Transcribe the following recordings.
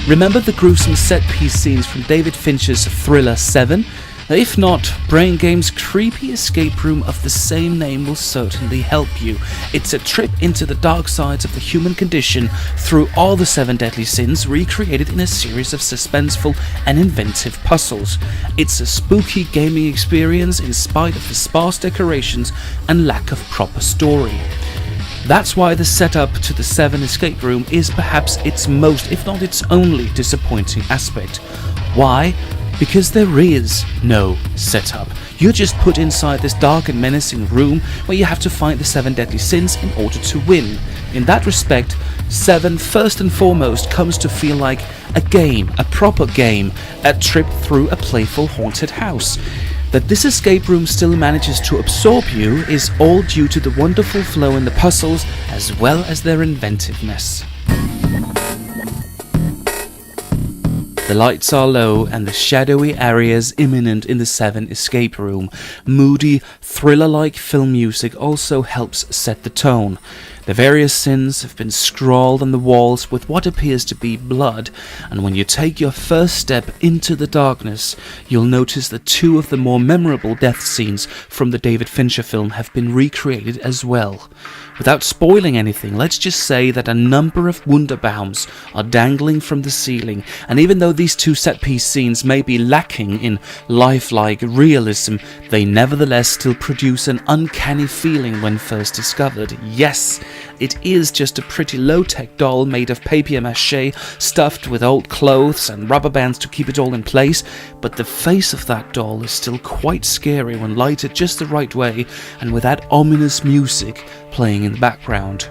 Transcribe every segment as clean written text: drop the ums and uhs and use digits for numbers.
Remember the gruesome set-piece scenes from David Fincher's thriller Se7en? If not, Brain Game's creepy escape room of the same name will certainly help you. It's a trip into the dark sides of the human condition through all the 7 deadly sins recreated in a series of suspenseful and inventive puzzles. It's a spooky gaming experience in spite of the sparse decorations and lack of proper story. That's why the setup to the Se7en escape room is perhaps its most, if not its only, disappointing aspect. Why? Because there is no setup. You're just put inside this dark and menacing room where you have to fight the 7 deadly sins in order to win. In that respect, Se7en first and foremost comes to feel like a game, a proper game, a trip through a playful haunted house. That this escape room still manages to absorb you is all due to the wonderful flow in the puzzles as well as their inventiveness. The lights are low and the shadowy areas imminent in the Se7en escape room. Moody, thriller-like film music also helps set the tone. The various sins have been scrawled on the walls with what appears to be blood, and when you take your first step into the darkness, you'll notice that 2 of the more memorable death scenes from the David Fincher film have been recreated as well. Without spoiling anything, let's just say that a number of Wunderbaums are dangling from the ceiling, and even though these 2 set-piece scenes may be lacking in lifelike realism, they nevertheless still produce an uncanny feeling when first discovered. Yes, it is just a pretty low-tech doll made of papier-mâché, stuffed with old clothes and rubber bands to keep it all in place, but the face of that doll is still quite scary when lighted just the right way and with that ominous music playing in the background.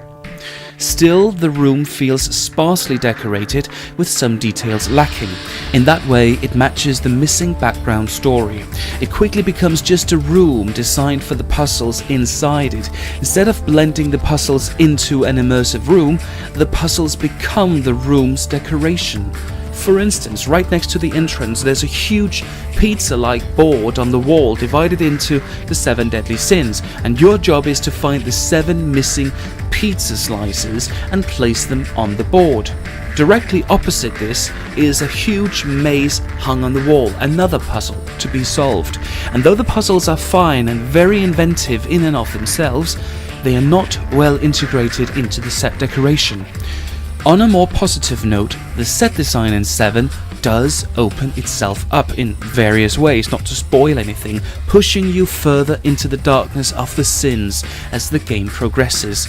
Still, the room feels sparsely decorated with some details lacking. In that way, it matches the missing background story. It quickly becomes just a room designed for the puzzles inside it. Instead of blending the puzzles into an immersive room, the puzzles become the room's decoration. For instance, right next to the entrance, there's a huge pizza-like board on the wall divided into the 7 deadly sins, and your job is to find the 7 missing pizza slices and place them on the board. Directly opposite this is a huge maze hung on the wall, another puzzle to be solved. And though the puzzles are fine and very inventive in and of themselves, they are not well integrated into the set decoration. On a more positive note, the set design in Se7en does open itself up in various ways, not to spoil anything, pushing you further into the darkness of the sins as the game progresses.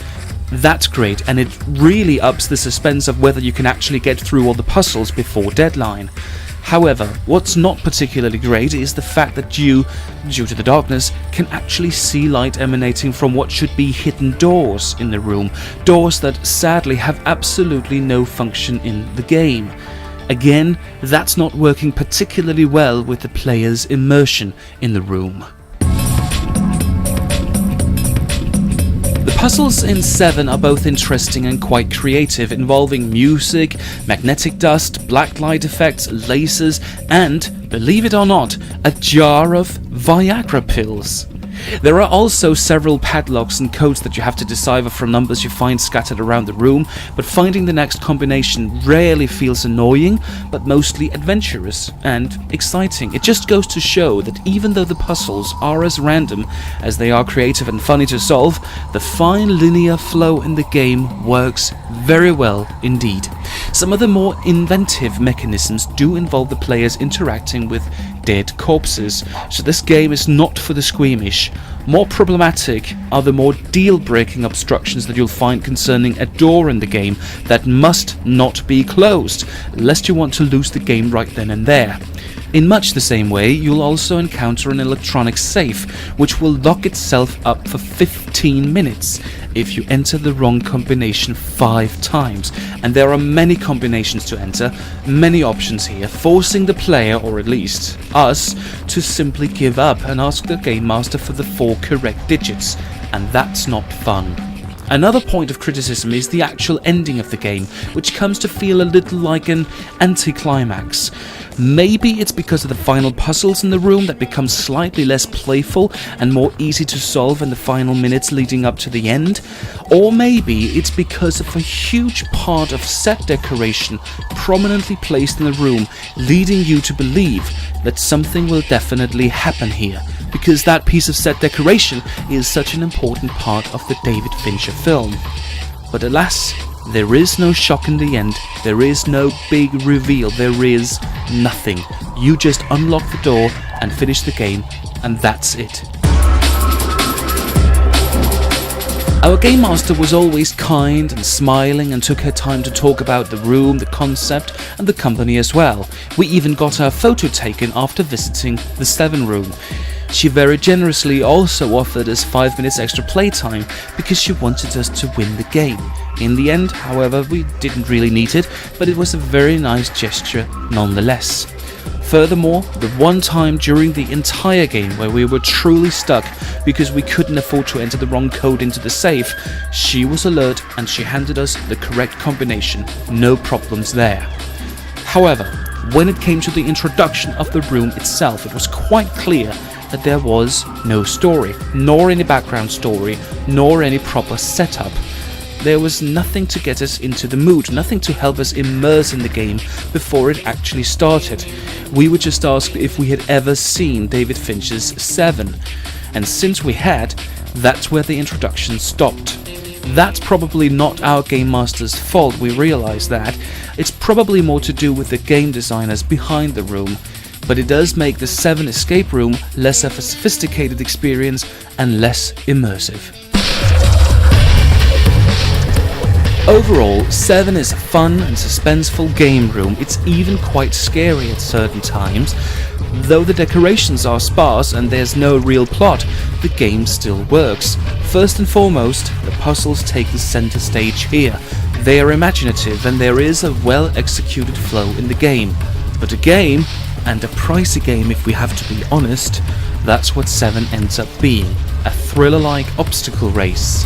That's great, and it really ups the suspense of whether you can actually get through all the puzzles before deadline. However, what's not particularly great is the fact that you, due to the darkness, can actually see light emanating from what should be hidden doors in the room, doors that sadly have absolutely no function in the game. Again, that's not working particularly well with the player's immersion in the room. The puzzles in Se7en are both interesting and quite creative, involving music, magnetic dust, black light effects, lasers, and, believe it or not, a jar of Viagra pills. There are also several padlocks and codes that you have to decipher from numbers you find scattered around the room, but finding the next combination rarely feels annoying, but mostly adventurous and exciting. It just goes to show that even though the puzzles are as random as they are creative and funny to solve, the fine linear flow in the game works very well indeed. Some of the more inventive mechanisms do involve the players interacting with dead corpses, so this game is not for the squeamish. More problematic are the more deal-breaking obstructions that you'll find concerning a door in the game that must not be closed, lest you want to lose the game right then and there. In much the same way, you'll also encounter an electronic safe, which will lock itself up for 15 minutes if you enter the wrong combination 5 times. And there are many combinations to enter, many options here, forcing the player, or at least us, to simply give up and ask the game master for the 4 correct digits. And that's not fun. Another point of criticism is the actual ending of the game, which comes to feel a little like an anticlimax. Maybe it's because of the final puzzles in the room that become slightly less playful and more easy to solve in the final minutes leading up to the end, or maybe it's because of a huge part of set decoration prominently placed in the room, leading you to believe that something will definitely happen here, because that piece of set decoration is such an important part of the David Fincher film. But alas, there is no shock in the end, there is no big reveal, there is nothing. You just unlock the door and finish the game, and that's it. Our game master was always kind and smiling and took her time to talk about the room, the concept and the company as well. We even got our photo taken after visiting the Se7en room. She very generously also offered us 5 minutes extra playtime because she wanted us to win the game. In the end, however, we didn't really need it, but it was a very nice gesture nonetheless. Furthermore, the one time during the entire game where we were truly stuck because we couldn't afford to enter the wrong code into the safe, she was alert and she handed us the correct combination. No problems there. However, when it came to the introduction of the room itself, it was quite clear that there was no story, nor any background story, nor any proper setup. There was nothing to get us into the mood, nothing to help us immerse in the game before it actually started. We were just asked if we had ever seen David Fincher's Se7en, and since we had, that's where the introduction stopped. That's probably not our game master's fault, we realize that. It's probably more to do with the game designers behind the room, but it does make the Se7en escape room less of a sophisticated experience and less immersive. Overall, Se7en is a fun and suspenseful game room. It's even quite scary at certain times. Though the decorations are sparse and there's no real plot, the game still works. First and foremost, the puzzles take the center stage here. They are imaginative and there is a well-executed flow in the game. But a game, and a pricey game if we have to be honest, that's what Se7en ends up being. A thriller-like obstacle race.